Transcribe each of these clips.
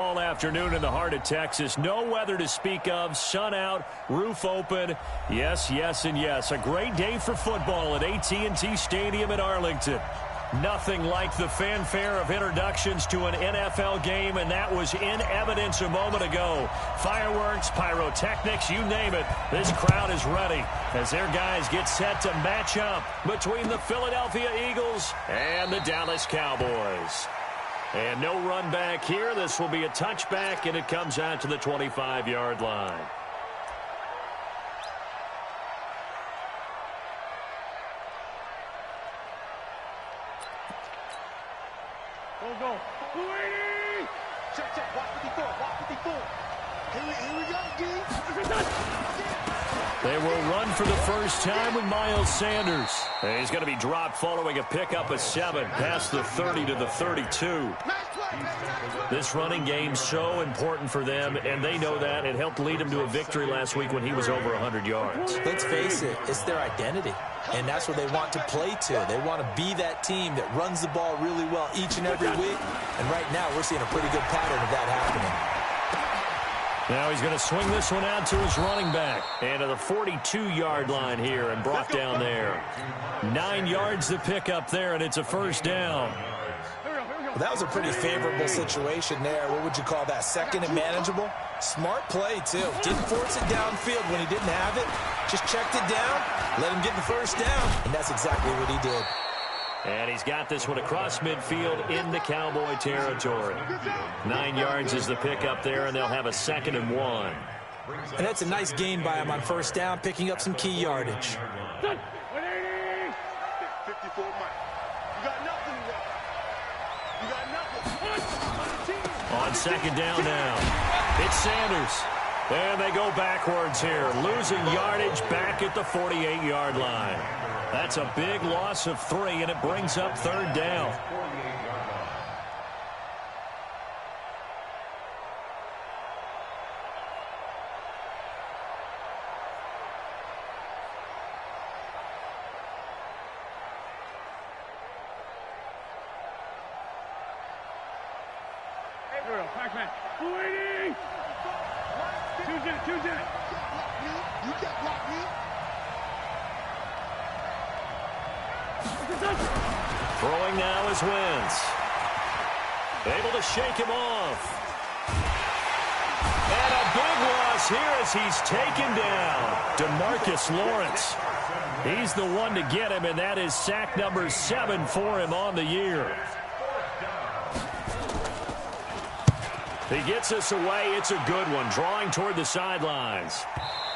All afternoon in the heart of Texas. No weather to speak of. Sun out, roof open. Yes, yes, and yes. A great day for football at AT&T Stadium in Arlington. Nothing like the fanfare of introductions to an NFL game, and that was in evidence a moment ago. Fireworks, pyrotechnics, you name it. This crowd is ready as their guys get set to match up between the Philadelphia Eagles and the Dallas Cowboys. And no run back here. This will be a touchback, and it comes out to the 25-yard line. Go. Check. Watch 54. Watch 54. Here we go, D. They will run for the first time with Miles Sanders. And he's going to be dropped following a pickup of 7 past the 30 to the 32. This running game so important for them, and they know that. It helped lead them to a victory last week when he was over 100 yards. Let's face it, it's their identity, and that's what they want to play to. They want to be that team that runs the ball really well each and every week, and right now we're seeing a pretty good pattern of that happening. Now he's going to swing this one out to his running back. And to the 42-yard line here and brought down there. 9 yards to pick up there, and it's a first down. Well, that was a pretty favorable situation there. What would you call that? Second and manageable? Smart play, too. Didn't force it downfield when he didn't have it. Just checked it down, let him get the first down, and that's exactly what he did. And he's got this one across midfield into Cowboy territory. 9 yards is the pickup there, and they'll have a 2nd and 1. And that's a nice gain by him on first down, picking up some key yardage. 54 Mike. You got nothing left. You got nothing. On 2nd down now. It's Sanders. And they go backwards here, losing yardage back at the 48-yard line. That's a big loss of 3, and it brings up 3rd down. Hey, girl, man. 280. Choose it. You can't block me. Throwing now is Wentz. Able to shake him off. And a big loss here as he's taken down. DeMarcus Lawrence. He's the one to get him, and that is sack number 7 for him on the year. He gets us away. It's a good one, drawing toward the sidelines.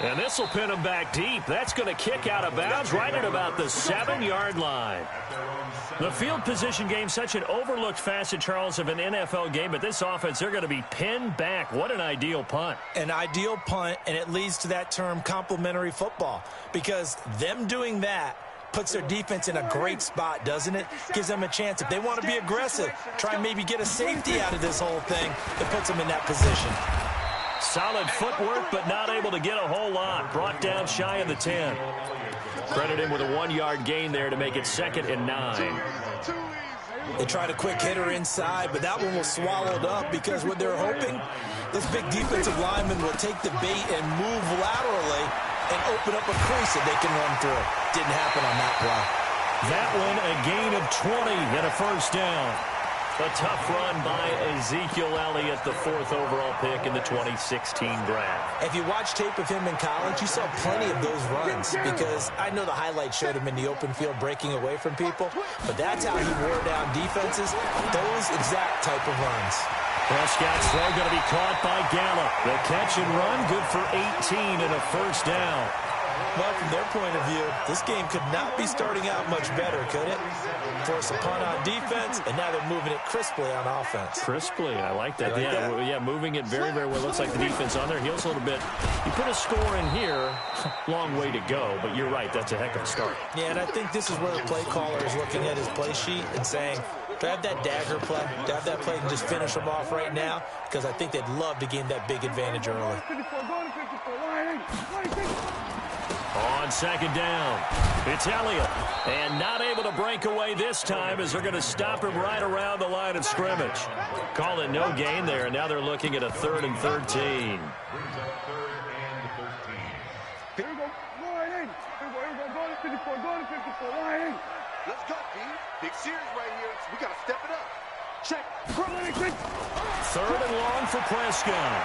And this will pin him back deep. That's going to kick out of bounds right at about the 7-yard line. The field position game, such an overlooked facet, Charles, of an NFL game. But this offense, they're going to be pinned back. What an ideal punt. An ideal punt, and it leads to that term complementary football. Because them doing that puts their defense in a great spot, doesn't it? Gives them a chance. If they want to be aggressive, try and maybe get a safety out of this whole thing, it puts them in that position. Solid footwork, but not able to get a whole lot. Brought down shy of the 10. Credit him with a 1-yard gain there to make it 2nd and 9. They tried a quick hitter inside, but that one was swallowed up because what they're hoping, this big defensive lineman will take the bait and move laterally and open up a crease that they can run through. Didn't happen on that play. That one, a gain of 20 and a first down. A tough run by Ezekiel Elliott, the 4th overall pick in the 2016 draft. If you watch tape of him in college, you saw plenty of those runs because I know the highlights showed him in the open field breaking away from people, but that's how he wore down defenses, those exact type of runs. Prescott's throw going to be caught by Gallup. The catch and run, good for 18 and a first down. Well, from their point of view, this game could not be starting out much better, could it? Force a punt on defense, and now they're moving it crisply on offense. Crisply, I like that. Yeah, moving it very, very well. Looks like the defense on their heels a little bit. You put a score in here, long way to go, but you're right, that's a heck of a start. Yeah, and I think this is where the play caller is looking at his play sheet and saying, do I have that dagger play? Do I have that play and just finish them off right now? Because I think they'd love to gain that big advantage early. On second down, it's Elliott. And not able to break away this time as they're going to stop him right around the line of scrimmage. Call it no gain there. Now they're looking at a 3rd and 13. Here we go. Go right in. Here we go. Go to 54. Go to 54. Right in. Let's go, D. Big series right here. We got to step it up. Check. 3rd and long for Prescott.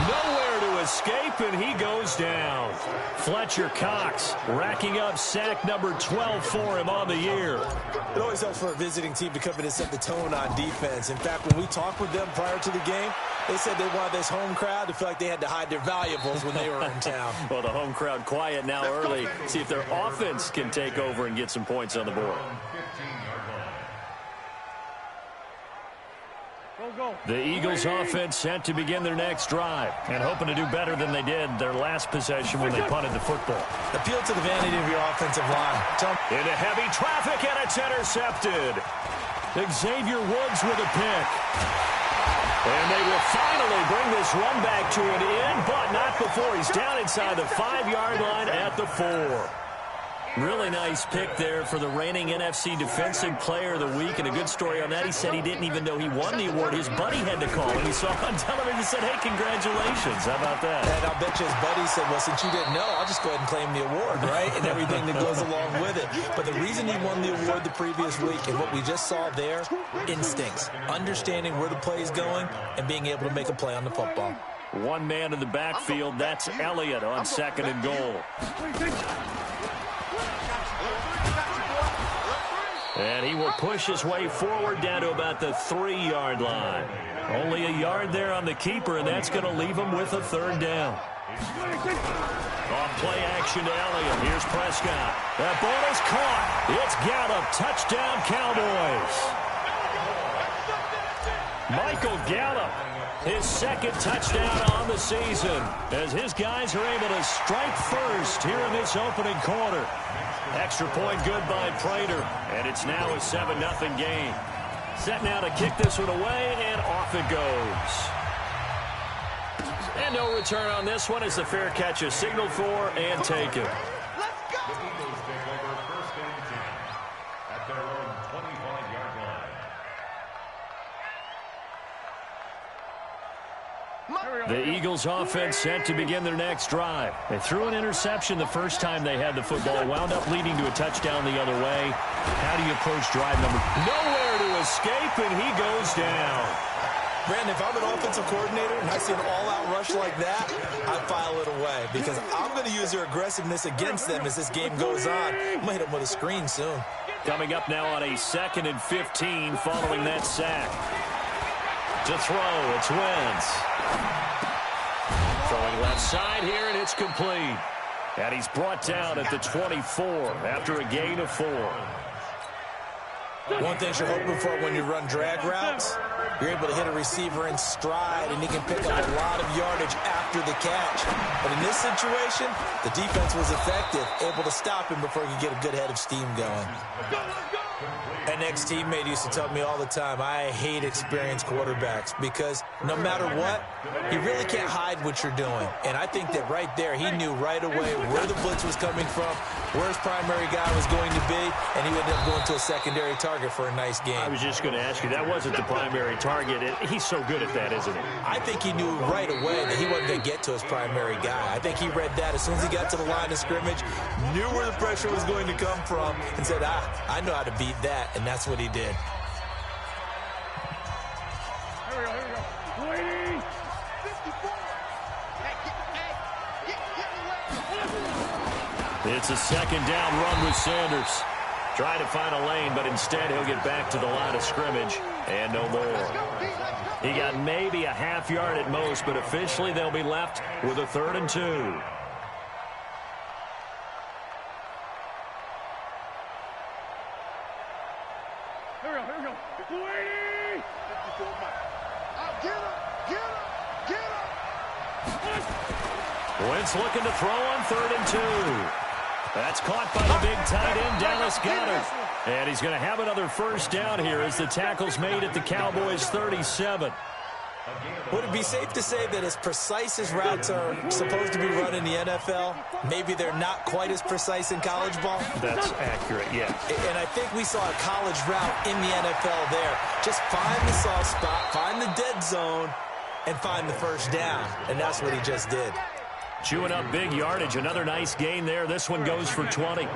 Nowhere to escape, and he goes down. Fletcher Cox racking up sack number 12 for him on the year. It always helps for a visiting team to come in and set the tone on defense. In fact, when we talked with them prior to the game, they said they wanted this home crowd to feel like they had to hide their valuables when they were in town. Well, the home crowd quiet now early. See if their offense can take over and get some points on the board. The Eagles offense set to begin their next drive and hoping to do better than they did their last possession when they punted the football. Appeal to the vanity of your offensive line. Into heavy traffic, and it's intercepted. Xavier Woods with a pick. And they will finally bring this run back to an end, but not before he's down inside the 5-yard line at the 4. Really nice pick there for the reigning NFC Defensive Player of the Week. And a good story on that. He said he didn't even know he won the award. His buddy had to call him. He saw on television and said, hey, congratulations. How about that? And I'll bet you his buddy said, well, since you didn't know, I'll just go ahead and claim the award, right? And everything that goes along with it. But the reason he won the award the previous week and what we just saw there, instincts, understanding where the play is going and being able to make a play on the football. One man in the backfield. That's Elliott on 2nd and goal. And he will push his way forward down to about the 3-yard line. Only a yard there on the keeper, and that's going to leave him with a 3rd down. Off play action to Elliott. Here's Prescott. That ball is caught. It's Gallup. Touchdown, Cowboys. Michael Gallup, his 2nd touchdown on the season, as his guys are able to strike first here in this opening quarter. Extra point good by Prater, and it's now a 7-0 game. Set now to kick this one away, and off it goes. And no return on this one as the fair catch is signaled for and taken. The Eagles offense set to begin their next drive. They threw an interception the first time they had the football, wound up leading to a touchdown the other way. How do you approach drive number? Nowhere to escape, and he goes down. Brandon, if I'm an offensive coordinator and I see an all-out rush like that, I file it away because I'm going to use their aggressiveness against them as this game goes on. I'm going to hit them with a screen soon. Coming up now on a 2nd and 15 following that sack. To throw, it's Wentz. Throwing left side here, and it's complete. And he's brought down at the 24 after a gain of 4. One thing you're hoping for when you run drag routes, you're able to hit a receiver in stride, and he can pick up a lot of yardage after the catch. But in this situation, the defense was effective, able to stop him before he could get a good head of steam going. An ex-teammate used to tell me all the time, I hate experienced quarterbacks because no matter what, you really can't hide what you're doing. And I think that right there, he knew right away where the blitz was coming from, where his primary guy was going to be, and he ended up going to a secondary target for a nice game. I was just going to ask you, that wasn't the primary target. He's so good at that, isn't he? I think he knew right away that he wasn't going to get to his primary guy. I think he read that as soon as he got to the line of scrimmage, knew where the pressure was going to come from, and said, I know how to beat that. And that's what he did. Here we go. Waiting. 54. It's a 2nd down run with Sanders. Trying to find a lane, but instead he'll get back to the line of scrimmage and no more. He got maybe a half yard at most, but officially they'll be left with a 3rd and 2. Waiting. 54. Get him. Wentz looking to throw on 3rd and 2. That's caught by the big tight end, Dallas Goedert. And he's going to have another 1st down here as the tackle's made at the Cowboys' 37. Would it be safe to say that as precise as routes are supposed to be run in the NFL, maybe they're not quite as precise in college ball? That's accurate, yeah. And I think we saw a college route in the NFL there. Just find the soft spot, find the dead zone, and find the first down. And that's what he just did. Chewing up big yardage. Another nice gain there. This one goes for 20.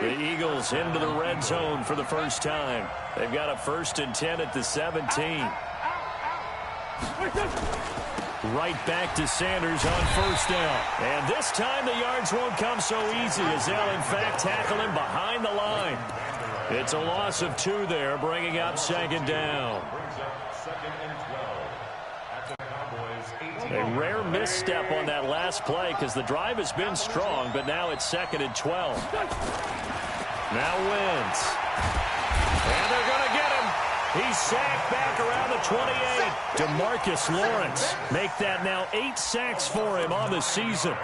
The Eagles into the red zone for the first time. They've got a 1st and 10 at the 17. Right back to Sanders on 1st down. And this time the yards won't come so easy as they'll, in fact, tackle him behind the line. It's a loss of 2 there, bringing up 2nd down. A rare misstep on that last play because the drive has been strong, but now it's 2nd and 12. Now Wentz. And they're going to get him. He's sacked back around the 28. DeMarcus Lawrence make that now 8 sacks for him on the season.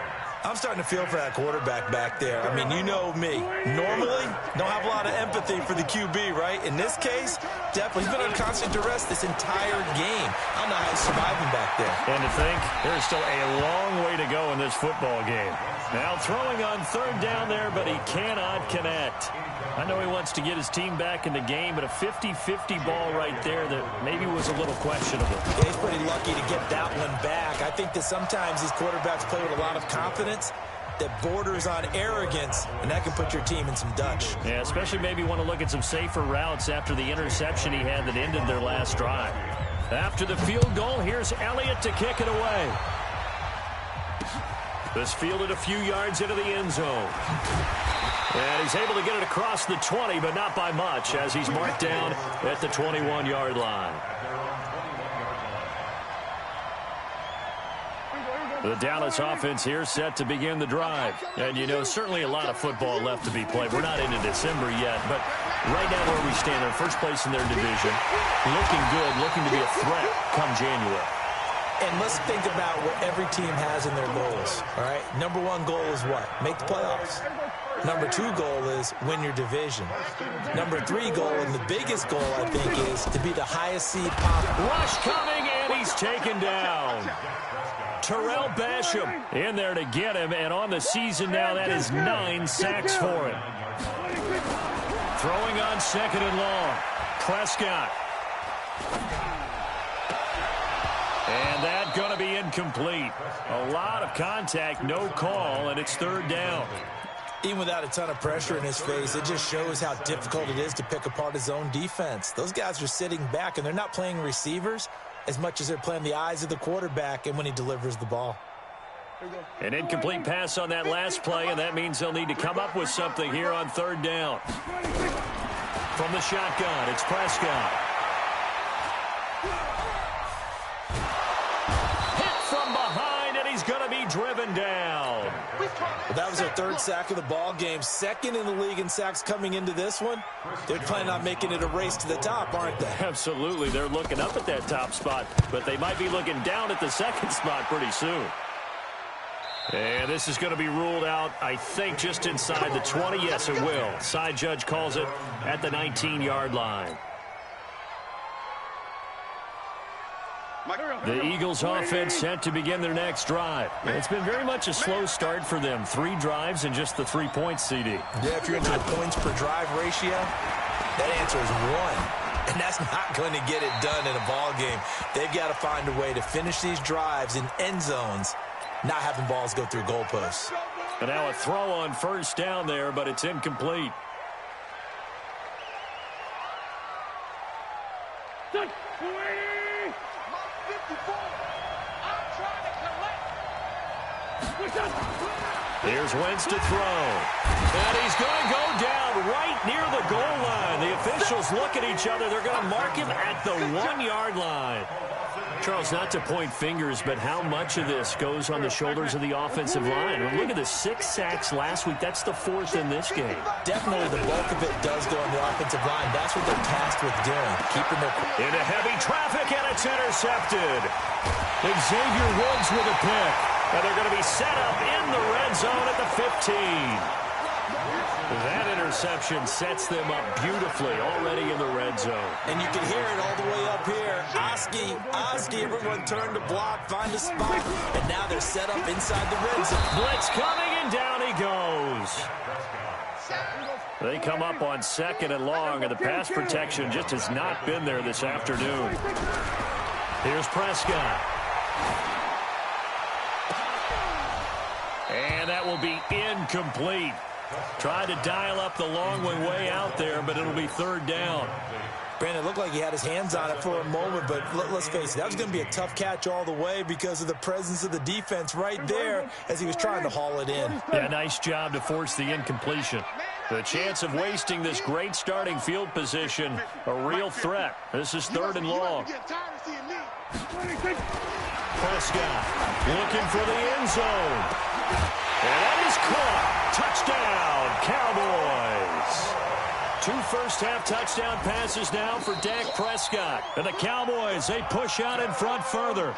I'm starting to feel for that quarterback back there. I mean, you know me. Normally, don't have a lot of empathy for the QB, right? In this case, definitely. He's been on constant duress this entire game. I don't know how he's surviving back there. And to think, there's still a long way to go in this football game. Now throwing on 3rd down there, but he cannot connect. I know he wants to get his team back in the game, but a 50-50 ball right there that maybe was a little questionable. Yeah, he's pretty lucky to get that one back. I think that sometimes these quarterbacks play with a lot of confidence that borders on arrogance, and that can put your team in some Dutch. Yeah, especially maybe want to look at some safer routes after the interception he had that ended their last drive. After the field goal, here's Elliott to kick it away. This fielded a few yards into the end zone. And he's able to get it across the 20, but not by much, as he's marked down at the 21-yard line. The Dallas offense here set to begin the drive. And, you know, certainly a lot of football left to be played. We're not into December yet, but right now where we stand, they're first place in their division, looking good, looking to be a threat come January. And let's think about what every team has in their goals, all right? Number 1 goal is what? Make the playoffs. Number 2 goal is win your division. Number 3 goal, and the biggest goal, I think, is to be the highest seed possible. Rush coming, and he's taken down. Terrell Basham in there to get him, and on the season now, that is 9 sacks for him. Throwing on 2nd and long. Prescott. And that's going to be incomplete. A lot of contact, no call, and it's 3rd down. Even without a ton of pressure in his face, it just shows how difficult it is to pick apart his own defense. Those guys are sitting back, and they're not playing receivers as much as they're playing the eyes of the quarterback and when he delivers the ball. An incomplete pass on that last play, and that means they'll need to come up with something here on 3rd down. From the shotgun, it's Prescott. Hit from behind, and he's going to be driven down. Well, that was their 3rd sack of the ball game. 2nd in the league in sacks coming into this one. They're planning on making it a race to the top, aren't they? Absolutely. They're looking up at that top spot, but they might be looking down at the 2nd spot pretty soon. And this is going to be ruled out, I think, just inside the 20. Yes, it will. Side judge calls it at the 19-yard line. The Eagles offense set to begin their next drive. It's been very much a slow start for them. 3 drives and just the 3 points, CD. Yeah, if you're into the points per drive ratio, that answer is 1. And that's not going to get it done in a ball game. They've got to find a way to finish these drives in end zones, not having balls go through goalposts. And now a throw on 1st down there, but it's incomplete. Here's Wentz to throw. And he's going to go down right near the goal line. The officials look at each other. They're going to mark him at the 1-yard line. Charles, not to point fingers, but how much of this goes on the shoulders of the offensive line? Look at the 6 sacks last week. That's the 4th in this game. Definitely the bulk of it does go on the offensive line. That's what they're tasked with doing, keeping their... Into heavy traffic, and it's intercepted. Xavier Woods with a pick. And they're going to be set up in the red zone at the 15. That interception sets them up beautifully already in the red zone. And you can hear it all the way up here. Oski, everyone turned to block, find a spot, and now they're set up inside the red zone. Blitz coming, and down he goes. They come up on 2nd and long, and the pass protection just has not been there this afternoon. Here's Prescott. And that will be incomplete. Tried to dial up the long one way out there, but it'll be 3rd down. Brandon, it looked like he had his hands on it for a moment, but let's face it, that was going to be a tough catch all the way because of the presence of the defense right there as he was trying to haul it in. Yeah, nice job to force the incompletion. The chance of wasting this great starting field position, a real threat. This is 3rd and long. Prescott looking for the end zone. And that is caught. Touchdown, Cowboys. 2 first-half touchdown passes now for Dak Prescott. And the Cowboys, they push out in front further.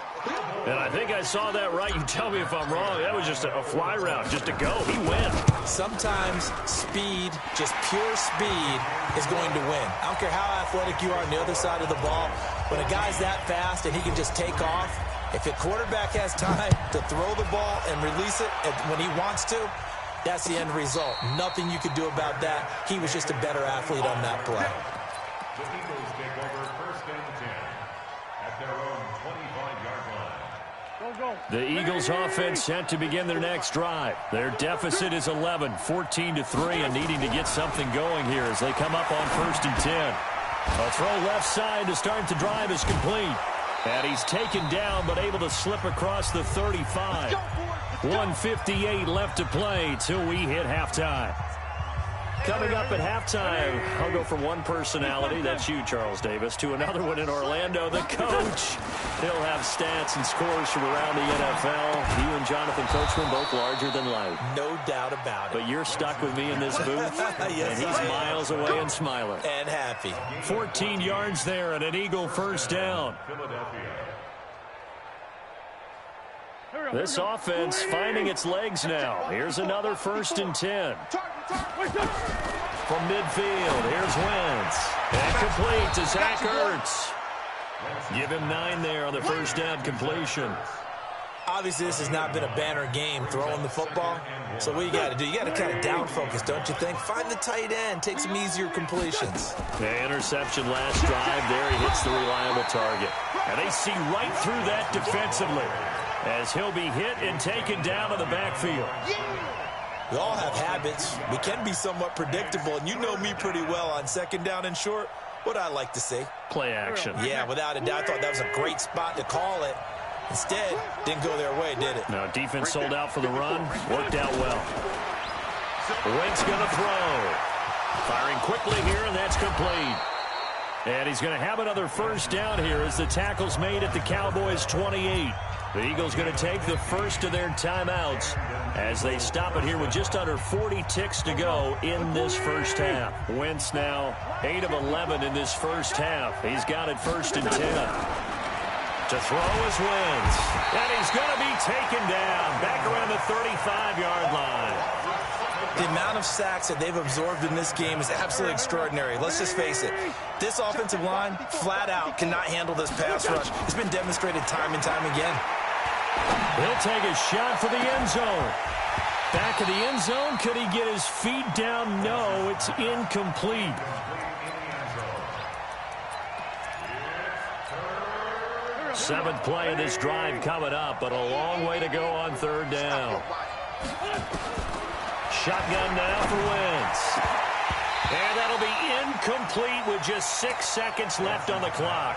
And I think I saw that right. You tell me if I'm wrong. That was just a fly route, just to go. He went. Sometimes speed, just pure speed, is going to win. I don't care how athletic you are on the other side of the ball. When a guy's that fast and he can just take off, if the quarterback has time to throw the ball and release it when he wants to, that's the end result. Nothing you could do about that. He was just a better athlete on that play. The Eagles take over 1st and 10 at their own 25-yard line. Go. The Eagles offense set to begin their next drive. Their deficit is 11, 14-3, and needing to get something going here as they come up on 1st and 10. A throw left side to start the drive is complete. And he's taken down but able to slip across the 35. 1:58 left to play till we hit halftime. Coming up at halftime, I'll go from one personality, that's you, Charles Davis, to another one in Orlando, the coach. He'll have stats and scores from around the NFL. You and Jonathan Coachman both larger than life. No doubt about it. But you're stuck with me in this booth, Yes, and he's miles away and smiling. And happy. 14 yards there and an Eagle first down. This offense finding its legs now. Here's another 1st and 10. From midfield, here's Wentz. And complete to Zach Ertz. Give him 9 there on the first down completion. Obviously, this has not been a banner game throwing the football. So what you got to do, you got to kind of down focus, don't you think? Find the tight end, take some easier completions. The interception last drive there. He hits the reliable target. And they see right through that defensively as he'll be hit and taken down to the backfield. We all have habits. We can be somewhat predictable, and you know me pretty well on 2nd down and short. What I like to see. Play action. Yeah, without a doubt. I thought that was a great spot to call it. Instead, didn't go their way, did it? No, defense sold out for the run. Worked out well. Wentz going to throw. Firing quickly here, and that's complete. And he's going to have another first down here as the tackle's made at the Cowboys' 28. The Eagles going to take the first of their timeouts as they stop it here with just under 40 ticks to go in this first half. Wentz now 8 of 11 in this first half. He's got it 1st and 10. To throw is Wentz. And he's going to be taken down back around the 35-yard line. The amount of sacks that they've absorbed in this game is absolutely extraordinary. Let's just face it. This offensive line, flat out, cannot handle this pass rush. It's been demonstrated time and time again. He'll take a shot for the end zone. Back of the end zone. Could he get his feet down? No, it's incomplete. Seventh play of this drive coming up, but a long way to go on 3rd down. Shotgun now for Wentz. And that'll be incomplete with just 6 seconds left on the clock.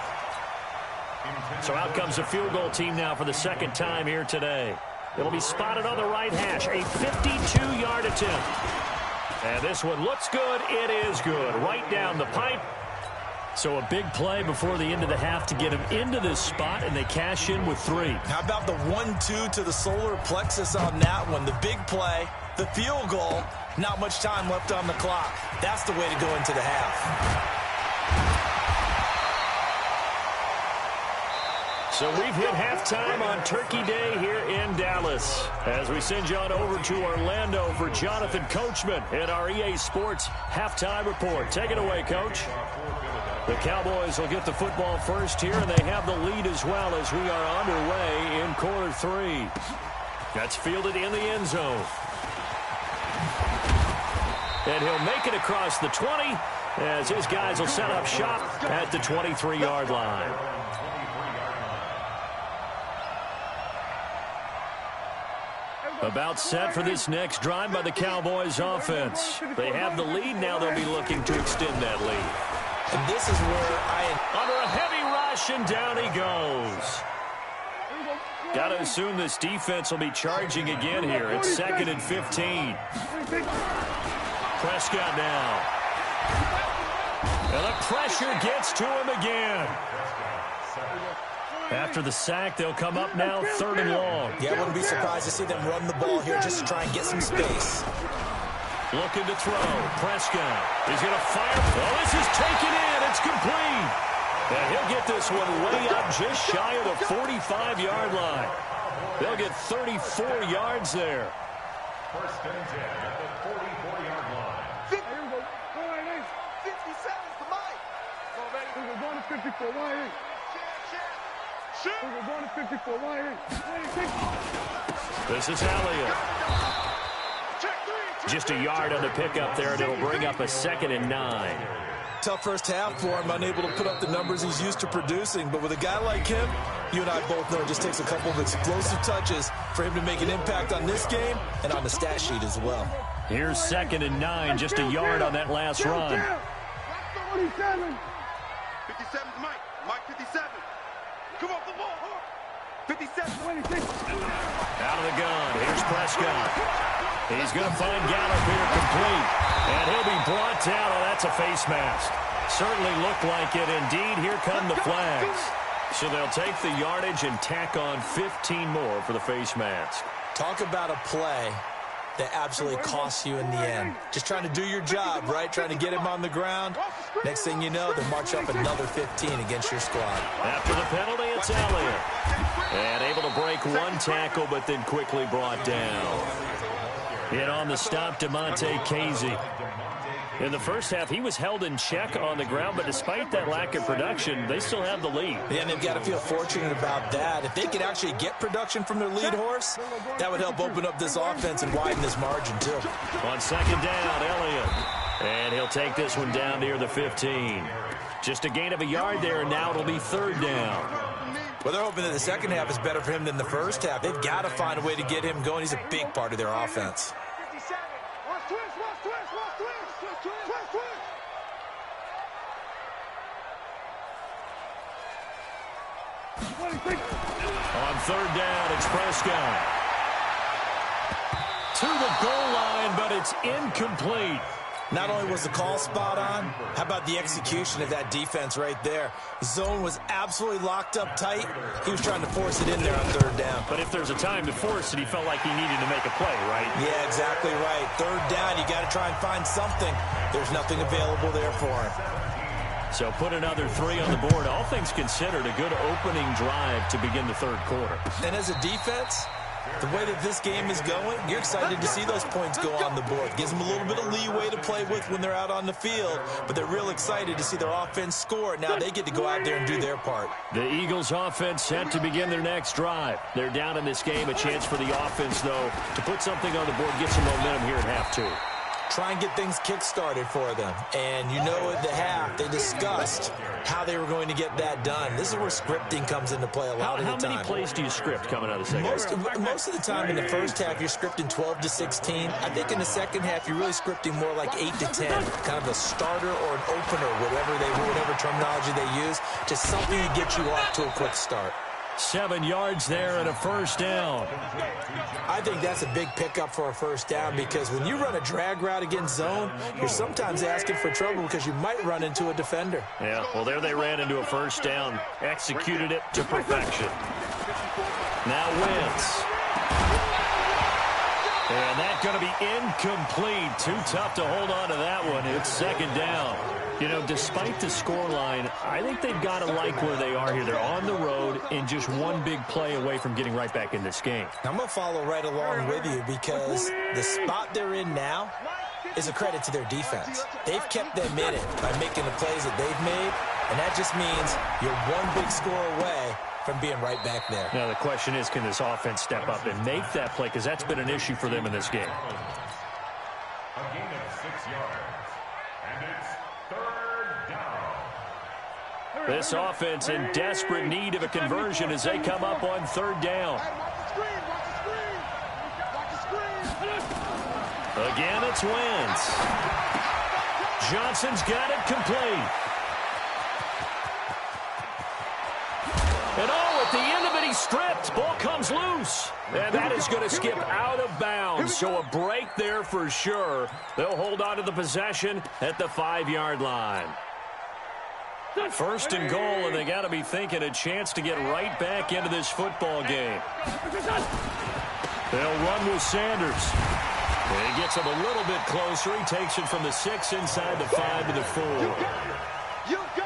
So out comes the field goal team now for the 2nd time here today. It'll be spotted on the right hash. A 52-yard attempt. And this one looks good. It is good. Right down the pipe. So a big play before the end of the half to get him into this spot, and they cash in with 3. How about the 1-2 to the solar plexus on that one? The big play, the field goal, not much time left on the clock. That's the way to go into the half. So we've hit halftime on Turkey Day here in Dallas. As we send you on over to Orlando for Jonathan Coachman in our EA Sports halftime report. Take it away, Coach. The Cowboys will get the football first here, and they have the lead as well as we are underway in quarter 3. That's fielded in the end zone. And he'll make it across the 20 as his guys will set up shop at the 23-yard line. About set for this next drive by the Cowboys offense. They have the lead. Now they'll be looking to extend that lead. And this is where under a heavy rush, and down he goes. Got to assume this defense will be charging again here. It's 2nd and 15. Prescott now. And the pressure gets to him again. After the sack, they'll come up now 3rd and long. Yeah, I wouldn't be surprised to see them run the ball here just to try and get some space. Looking to throw. Prescott. He's going to fire. Oh, this is taken in. It's complete. And he'll get this one way up just shy of the 45-yard line. They'll get 34 yards there. 1st and 10 at the 44-yard line. 57 to Mike. We're going to 54. Why ain't? We're going to 54. Why ain't? This is Elliott. Just a yard on the pickup there, and it'll bring up a 2nd and 9. Tough first half for him, unable to put up the numbers he's used to producing. But with a guy like him, you and I both know it just takes a couple of explosive touches for him to make an impact on this game and on the stat sheet as well. Here's 2nd and 9, just a yard on that last run. 27. 57's Mike. Mike 57. Come off the ball. 57. 26. Out of the gun. Here's Prescott. He's going to find Gallup here complete. And he'll be brought down. Oh, that's a face mask. Certainly looked like it. Indeed, here come the flags. So they'll take the yardage and tack on 15 more for the face mask. Talk about a play that absolutely costs you in the end. Just trying to do your job, right? Trying to get him on the ground. Next thing you know, they march up another 15 against your squad. After the penalty, it's Elliott. And able to break one tackle, but then quickly brought down. Hit on the stop, DeMonte Casey. In the first half, he was held in check on the ground, but despite that lack of production, they still have the lead. Yeah, and they've got to feel fortunate about that. If they could actually get production from their lead horse, that would help open up this offense and widen this margin, too. On 2nd down, Elliott. And he'll take this one down near the 15. Just a gain of a yard there, and now it'll be 3rd down. Well, they're hoping that the second half is better for him than the first half. They've got to find a way to get him going. He's a big part of their offense. On 3rd down, it's Prescott. To the goal line, but it's incomplete. Not only was the call spot on, how about the execution of that defense right there? Zone was absolutely locked up tight. He was trying to force it in there on 3rd down. But if there's a time to force it, he felt like he needed to make a play, right? Yeah, exactly right. 3rd down, you got to try and find something. There's nothing available there for him. So put another 3 on the board. All things considered, a good opening drive to begin the 3rd quarter. And as a defense, the way that this game is going, you're excited to see those points go on the board. Gives them a little bit of leeway to play with when they're out on the field, but they're real excited to see their offense score. Now they get to go out there and do their part. The Eagles offense set to begin their next drive. They're down in this game. A chance for the offense, though, to put something on the board, get some momentum here at half 2. Try and get things kick-started for them. And you know at the half, they discussed how they were going to get that done. This is where scripting comes into play a lot of the time. How many plays do you script coming out of the second half? Most of the time in the first half, you're scripting 12 to 16. I think in the second half, you're really scripting more like 8 to 10, kind of a starter or an opener, whatever terminology they use, just something to get you off to a quick start. 7 yards there and a 1st down. I think that's a big pickup for a 1st down because when you run a drag route against zone, you're sometimes asking for trouble because you might run into a defender. Yeah, well, there they ran into a 1st down, executed it to perfection. Now Wentz. And that's going to be incomplete. Too tough to hold on to that one. It's 2nd down. You know, despite the scoreline, I think they've got to like where they are here. They're on the road and just one big play away from getting right back in this game. I'm going to follow right along with you because the spot they're in now is a credit to their defense. They've kept them in it by making the plays that they've made, and that just means you're one big score away from being right back there. Now, the question is, can this offense step up and make that play? Because that's been an issue for them in this game. A gain of 6 yards. And it's 3rd down. This offense in desperate need of a conversion as they come up on 3rd down. Again, it's Wentz. Johnson's got it complete. And at the end of it, he's stripped. Ball comes loose. And that is going to skip out of bounds. So a break there for sure. They'll hold on to the possession at the 5-yard line. 1st and goal, and they got to be thinking a chance to get right back into this football game. They'll run with Sanders. And he gets him a little bit closer. He takes it from the 6 inside the 5 to the 4.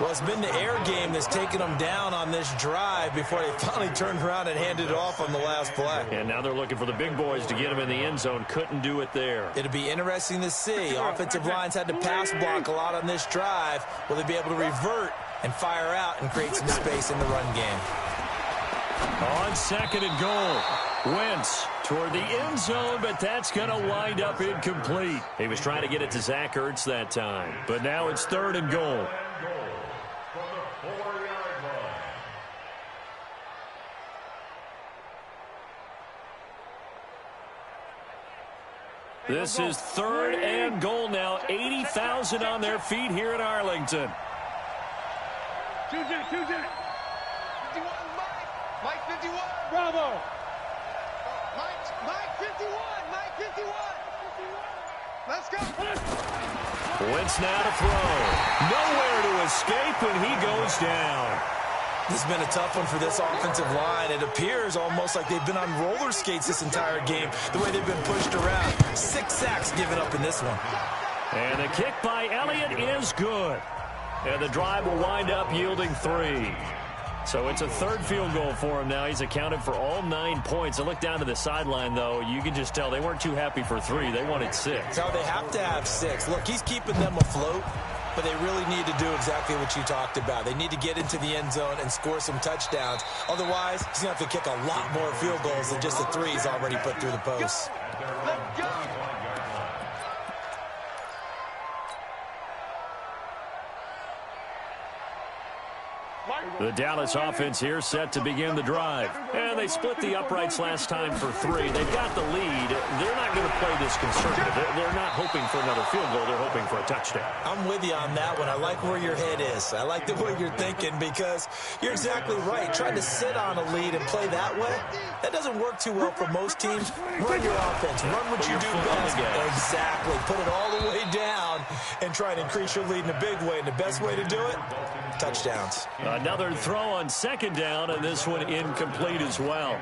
Well, it's been the air game that's taken them down on this drive before they finally turned around and handed it off on the last play. And now they're looking for the big boys to get him in the end zone. Couldn't do it there. It'll be interesting to see. Offensive lines had to pass block a lot on this drive. Will they be able to revert and fire out and create some space in the run game? On 2nd and goal, Wentz toward the end zone, but that's going to wind up incomplete. He was trying to get it to Zach Ertz that time, but now it's 3rd and goal. This is 3rd and goal now. 80,000 on their feet here in Arlington. Choose it. 51, Mike 51. Bravo. Mike 51. Mike 51. Let's go. Wentz now to throw. Nowhere to escape, and he goes down. This has been a tough one for this offensive line. It appears almost like they've been on roller skates this entire game, the way they've been pushed around. 6 sacks given up in this one. And the kick by Elliott is good. And the drive will wind up yielding 3. So it's a 3rd field goal for him now. He's accounted for all 9 points. I look down to the sideline, though. You can just tell they weren't too happy for 3. They wanted 6. No, they have to have 6. Look, he's keeping them afloat, but they really need to do exactly what you talked about. They need to get into the end zone and score some touchdowns. Otherwise, he's going to have to kick a lot more field goals than just the 3 he's already put through the posts. The Dallas offense here set to begin the drive. And they split the uprights last time for 3. They've got the lead. They're not going to play this conservative. They're not hoping for another field goal. They're hoping for a touchdown. I'm with you on that one. I like where your head is. I like the way you're thinking because you're exactly right. Trying to sit on a lead and play that way, that doesn't work too well for most teams. Run your offense. Run what you do best. Exactly. Put it all the way down and try and increase your lead in a big way. And the best way to do it, touchdowns. Another throw on 2nd down, and this one incomplete as well.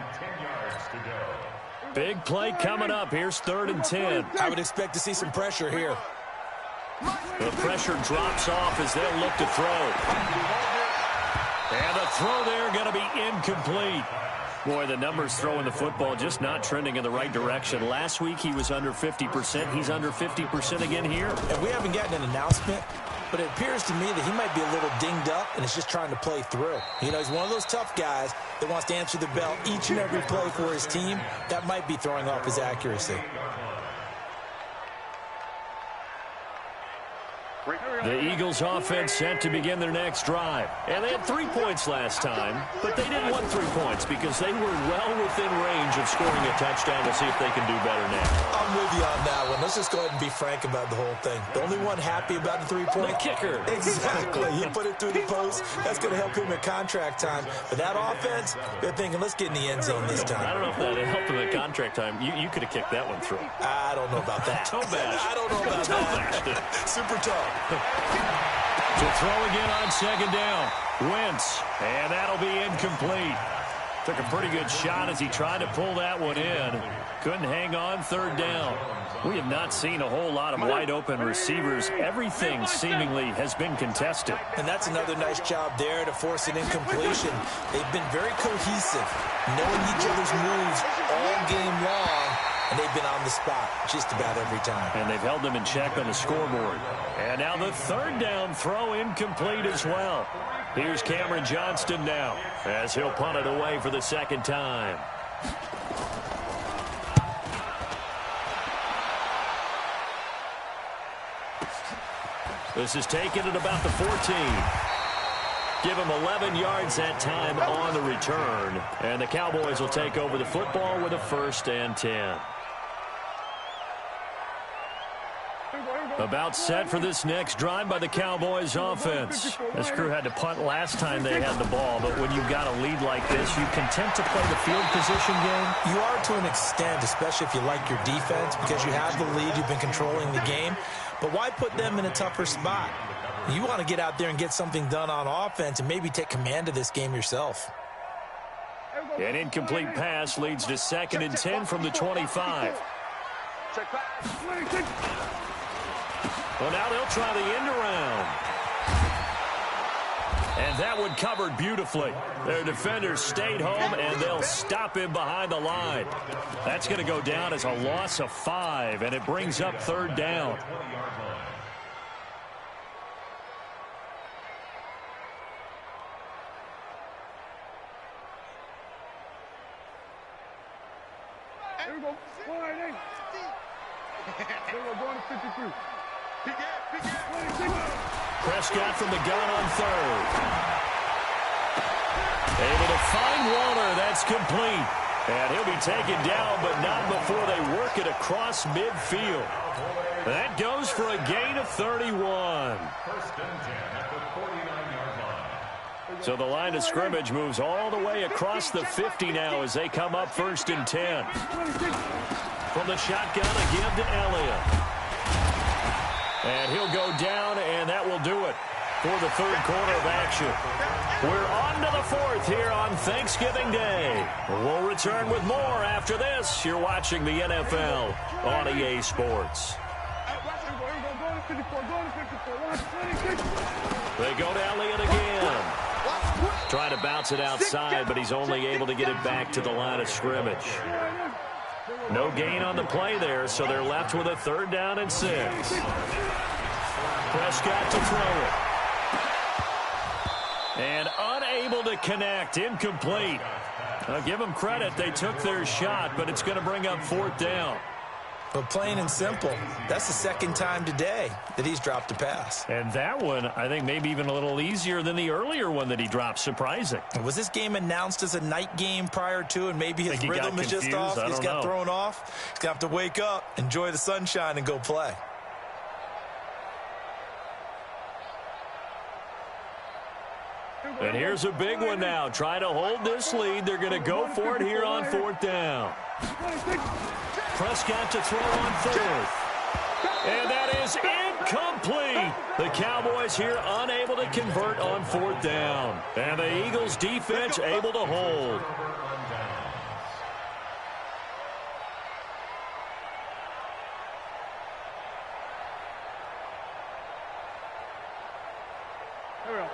Big play coming up. Here's 3rd and 10. I would expect to see some pressure here. The pressure drops off as they'll look to throw. And the throw there going to be incomplete. Boy, the numbers throwing the football just not trending in the right direction. Last week he was under 50%. He's under 50% again here. And we haven't gotten an announcement, but it appears to me that he might be a little dinged up and is just trying to play through. You know, he's one of those tough guys that wants to answer the bell each and every play for his team. That might be throwing off his accuracy. The Eagles offense set to begin their next drive. And they had 3 points last time, but they didn't want 3 points because they were well within range of scoring a touchdown. We'll see if they can do better now. I'm with you on that one. Let's just go ahead and be frank about the whole thing. The only one happy about the 3-point? The kicker. Exactly. He put it through the post. That's going to help him at contract time. But that offense, they're thinking, let's get in the end zone this time. I don't know if that helped him at contract time. You could have kicked that one through. I don't know about that. Toe bash. I don't know about that. Super toe. To throw again on 2nd down. Wentz. And that'll be incomplete. Took a pretty good shot as he tried to pull that one in. Couldn't hang on, third down. We have not seen a whole lot of wide-open receivers. Everything seemingly has been contested. And that's another nice job there to force an incompletion. They've been very cohesive, knowing each other's moves all game long, and they've been on the spot just about every time. And they've held them in check on the scoreboard. And now the third down throw incomplete as well. Here's Cameron Johnston now as he'll punt it away for the second time. This is taken at about the 14. Give him 11 yards that time on the return. And the Cowboys will take over the football with a 1st and 10. About set for this next drive by the Cowboys offense. This crew had to punt last time they had the ball, but when you've got a lead like this, you content to play the field position game? You are to an extent, especially if you like your defense, because you have the lead, you've been controlling the game. But why put them in a tougher spot? You want to get out there and get something done on offense and maybe take command of this game yourself. An incomplete pass leads to 2nd and 10 from the 25. Well, now they'll try the end around. And that one covered beautifully. Their defenders stayed home, and they'll stop him behind the line. That's going to go down as a loss of 5, and it brings up 3rd down. There we go. 4-8. There we go. Going to 53. Prescott from the gun on 3rd. Able to find Waller. That's complete. And he'll be taken down, but not before they work it across midfield. That goes for a gain of 31. 1st and 10 at the 49-yard line. So the line of scrimmage moves all the way across the 50 now as they come up 1st and 10. From the shotgun, a give to Elliott. And he'll go down, and that will do it for the 3rd quarter of action. We're on to the 4th here on Thanksgiving Day. We'll return with more after this. You're watching the NFL on EA Sports. They go to Elliott again. Trying to bounce it outside, but he's only able to get it back to the line of scrimmage. No gain on the play there, so they're left with a 3rd down and 6. Prescott to throw it. And unable to connect, incomplete. I'll give them credit, they took their shot, but it's going to bring up 4th down. But plain and simple, that's the 2nd time today that he's dropped a pass. And that one, I think, maybe even a little easier than the earlier one that he dropped. Surprising. Was this game announced as a night game prior to, and maybe his rhythm is just off? He's got thrown off. He's going to have to wake up, enjoy the sunshine, and go play. And here's a big one now. Trying to hold this lead. They're going to go for it here on 4th down. Prescott to throw on 4th. And that is incomplete. The Cowboys here unable to convert on 4th down. And the Eagles defense able to hold.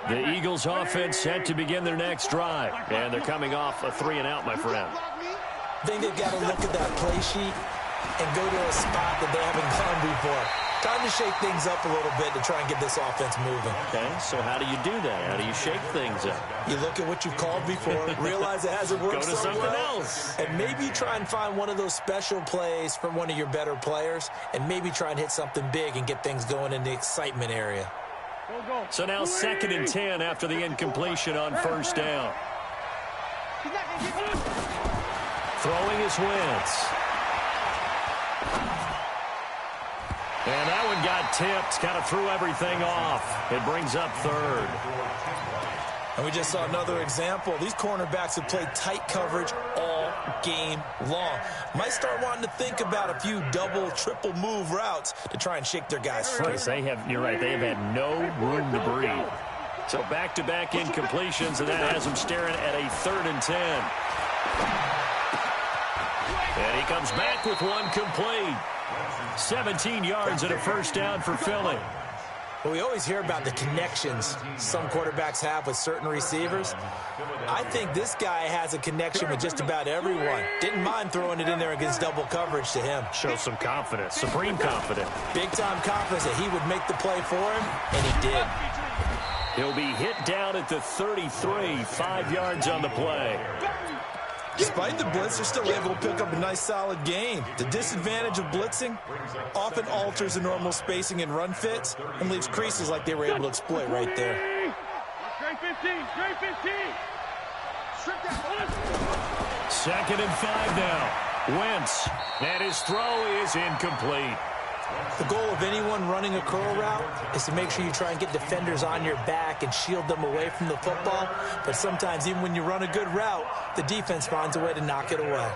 The Eagles offense set to begin their next drive. And they're coming off a 3-and-out, my friend. I think they've got to look at that play sheet and go to a spot that they haven't gone before. Time to shake things up a little bit to try and get this offense moving. Okay, so how do you do that? How do you shake things up? You look at what you've called before, realize it hasn't worked so well. Go to something else. And maybe try and find one of those special plays from one of your better players, and maybe try and hit something big and get things going in the excitement area. So now 2nd and 10 after the incompletion on 1st down. Throwing is Wentz. And that one got tipped, kind of threw everything off. It brings up 3rd. And we just saw another example. These cornerbacks have played tight coverage all game long. Might start wanting to think about a few double, triple move routes to try and shake their guys free. You're right, they have had no room to breathe. So back-to-back incompletions, and that has them staring at a 3rd and 10. And he comes back with one complete. 17 yards and a first down for Philly. Well, we always hear about the connections some quarterbacks have with certain receivers. I think this guy has a connection with just about everyone. Didn't mind throwing it in there against double coverage to him. Shows some confidence, supreme confidence. Big-time confidence that he would make the play for him, and he did. He'll be hit down at the 33, 5 yards on the play. Despite the blitz, they're still able to pick up a nice, solid gain. The disadvantage of blitzing often alters the normal spacing and run fits and leaves creases like they were able to exploit right there. Straight 15, straight 15. Second and 5 now. Wentz, and his throw is incomplete. The goal of anyone running a curl route is to make sure you try and get defenders on your back and shield them away from the football. But sometimes, even when you run a good route, the defense finds a way to knock it away.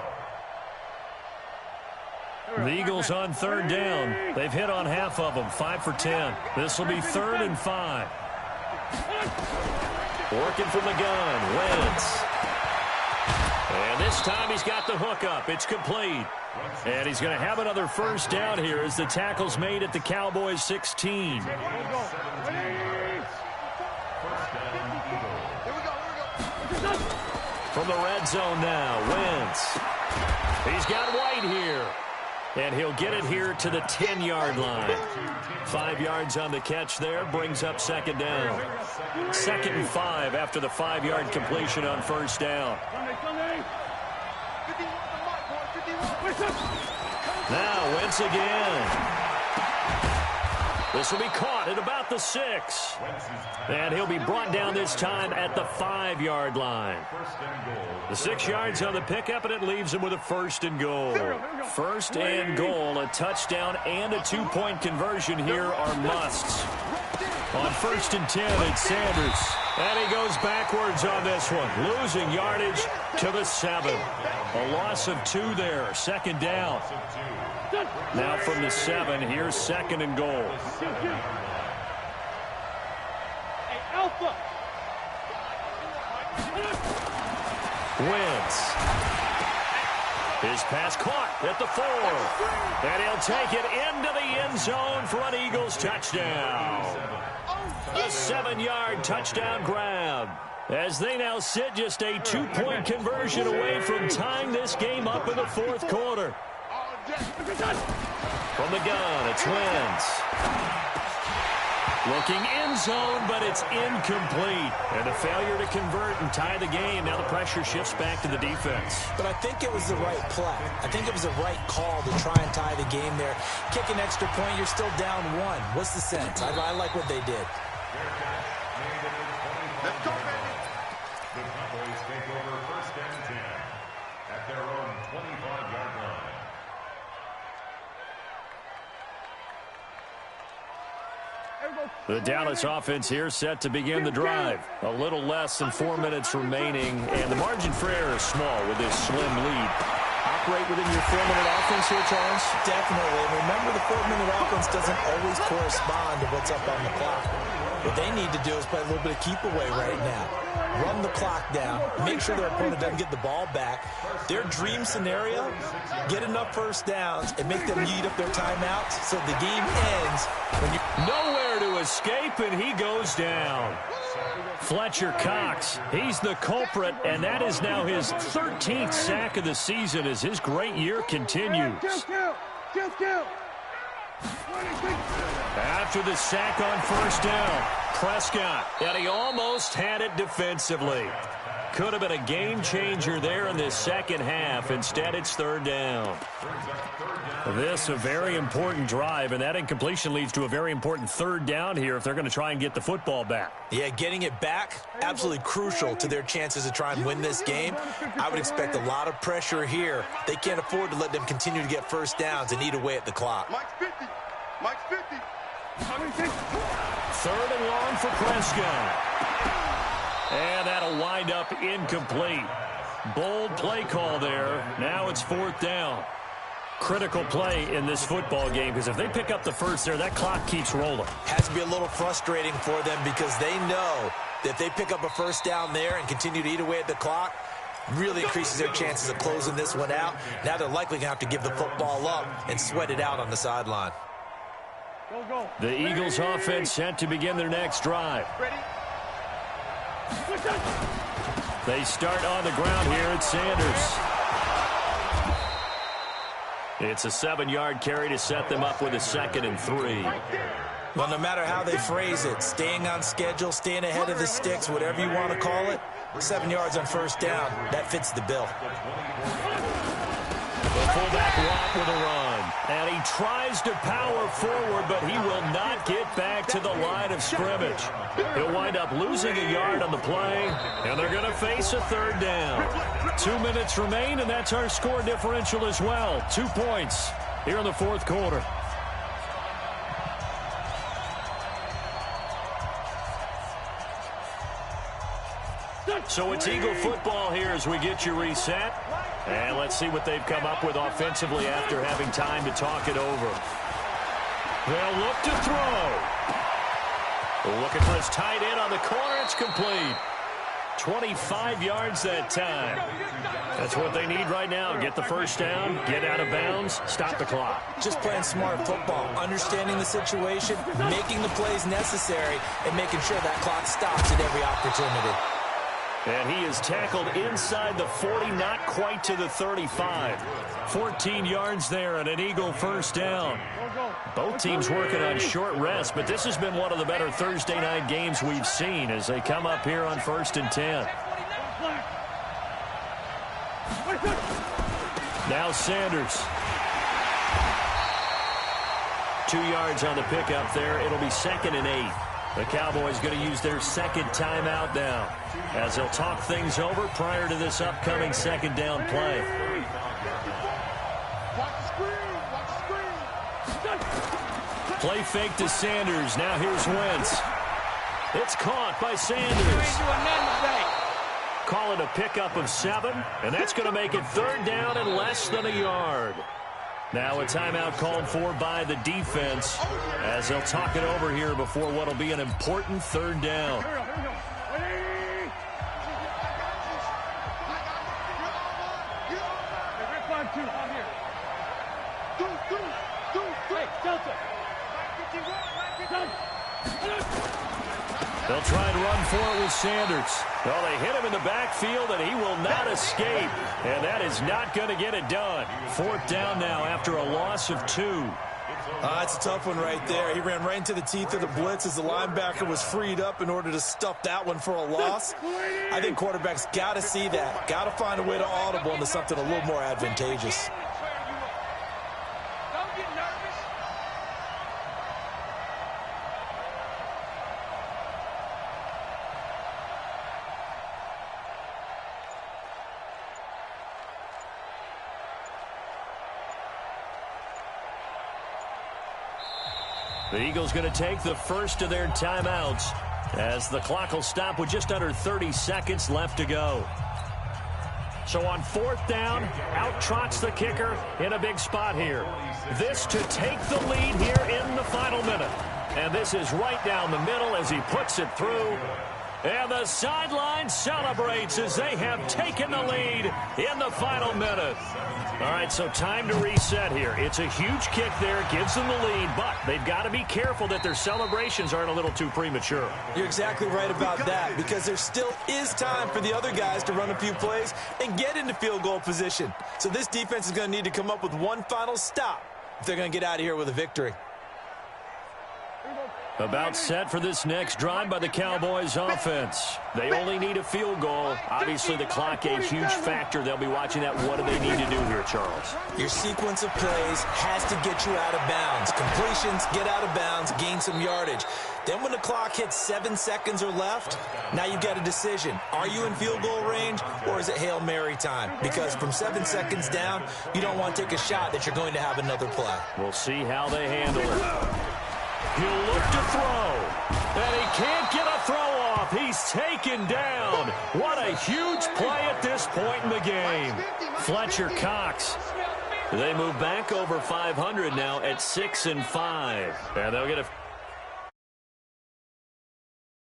The Eagles on third down. They've hit on half of them, 5 for 10. This will be 3rd and 5. Working from the gun, Wentz. And this time he's got the hook up. It's complete. And he's going to have another first down here as the tackle's made at the Cowboys 16. From the red zone now, Wentz. He's got White here. And he'll get it here to the 10-yard line. 5 yards on the catch there, brings up second down. 2nd and 5 after the 5-yard completion on first down. Now Wentz again. This will be caught at about the 6. And he'll be brought down this time at the 5-yard line. The 6 yards on the pickup, and it leaves him with a 1st and goal. 1st and goal, a touchdown and a 2-point conversion here are musts. On 1st and 10, it's Sanders. And he goes backwards on this one, losing yardage to the 7. A loss of 2 there, 2nd down. Now from the 7, here's 2nd and goal. Hey, Alpha. Wentz. His pass caught at the 4. And he'll take it into the end zone for an Eagles touchdown. A 7-yard touchdown grab. As they now sit just a 2-point conversion away from tying this game up in the 4th quarter. From the gun, it's Wentz. Looking end zone, but it's incomplete. And a failure to convert and tie the game. Now the pressure shifts back to the defense. But I think it was the right play. I think it was the right call to try and tie the game there. Kick an extra point, you're still down 1. What's the sense? I like what they did. Let's go, baby. The Cowboys take over 1st and 10 at their own 25-yard line. The Dallas offense here set to begin the drive. A little less than 4 minutes remaining, and the margin for error is small with this slim lead. Operate within your 4-minute offense here, Charles? Definitely. Remember, the 4-minute offense doesn't always correspond to what's up on the clock. What they need to do is play a little bit of keep away right now. Run the clock down. Make sure their opponent doesn't get the ball back. Their dream scenario, get enough first downs and make them eat up their timeouts so the game ends when you... Nowhere to escape, and he goes down. Fletcher Cox, he's the culprit, and that is now his 13th sack of the season as his great year continues. After the sack on first down, Prescott, and he almost had it defensively. Could have been a game changer there in this second half. Instead, it's 3rd down. This a very important drive, and that incompletion leads to a very important 3rd down here if they're going to try and get the football back. Yeah, getting it back, absolutely crucial to their chances to try and win this game. I would expect a lot of pressure here. They can't afford to let them continue to get first downs and eat away at the clock. Mike's 50. Mike's 50. 3rd and long for Prescott. And that'll wind up incomplete. Bold play call there. Now it's 4th down. Critical play in this football game because if they pick up the first there, that clock keeps rolling. Has to be a little frustrating for them because they know that if they pick up a first down there and continue to eat away at the clock, Really increases their chances of closing this one out. Now they're likely going to have to give the football up and sweat it out on the sideline. The Eagles offense set to begin their next drive. They start on the ground here at Sanders. It's a 7-yard carry to set them up with a 2nd and 3. Well, no matter how they phrase it, staying on schedule, staying ahead of the sticks, whatever you want to call it, 7 yards on first down, that fits the bill. The fullback Watt with a run. And he tries to power forward, but he will not get back to the line of scrimmage. He'll wind up losing a yard on the play, and they're going to face a 3rd down. 2 minutes remain, and that's our score differential as well. 2 points here in the 4th quarter. So it's Eagle football here as we get you reset. And let's see what they've come up with offensively after having time to talk it over. They'll look to throw. Looking for his tight end on the corner. It's complete. 25 yards that time. That's what they need right now. Get the first down, get out of bounds, stop the clock. Just playing smart football, understanding the situation, making the plays necessary, and making sure that clock stops at every opportunity. And he is tackled inside the 40, not quite to the 35. 14 yards there and an Eagle first down. Both teams working on short rest, but this has been one of the better Thursday night games we've seen as they come up here on 1st and 10. Now Sanders. 2 yards on the pickup there. It'll be 2nd and 8. The Cowboys going to use their 2nd timeout now as they'll talk things over prior to this upcoming 2nd down play. Play fake to Sanders. Now here's Wentz. It's caught by Sanders. Call it a pickup of 7, and that's going to make it 3rd down and less than a yard. Now a timeout called for by the defense as they'll talk it over here before what will be an important 3rd down. They'll try and run for it with Sanders. Well, they hit him in the backfield, and he will not escape. And that is not going to get it done. 4th down now after a loss of 2. That's a tough one right there. He ran right into the teeth of the blitz as the linebacker was freed up in order to stuff that one for a loss. I think quarterbacks got to see that. Got to find a way to audible into something a little more advantageous. The Eagles going to take the first of their timeouts as the clock will stop with just under 30 seconds left to go. So on 4th down, out trots the kicker in a big spot here. This to take the lead here in the final minute. And this is right down the middle as he puts it through. And the sideline celebrates as they have taken the lead in the final minute. All right, so time to reset here. It's a huge kick there. It gives them the lead, but they've got to be careful that their celebrations aren't a little too premature. You're exactly right about that because there still is time for the other guys to run a few plays and get into field goal position. So this defense is going to need to come up with one final stop if they're going to get out of here with a victory. About set for this next drive by the Cowboys offense. They only need a field goal. Obviously, the clock a huge factor. They'll be watching that. What do they need to do here, Charles? Your sequence of plays has to get you out of bounds. Completions, get out of bounds, gain some yardage. Then when the clock hits 7 seconds or left, now you've got a decision. Are you in field goal range or is it Hail Mary time? Because from 7 seconds down, you don't want to take a shot that you're going to have another play. We'll see how they handle it. He'll look to throw, and he can't get a throw off. He's taken down. What a huge play at this point in the game. Fletcher Cox. They move back over 500 now at 6-5. And they'll get a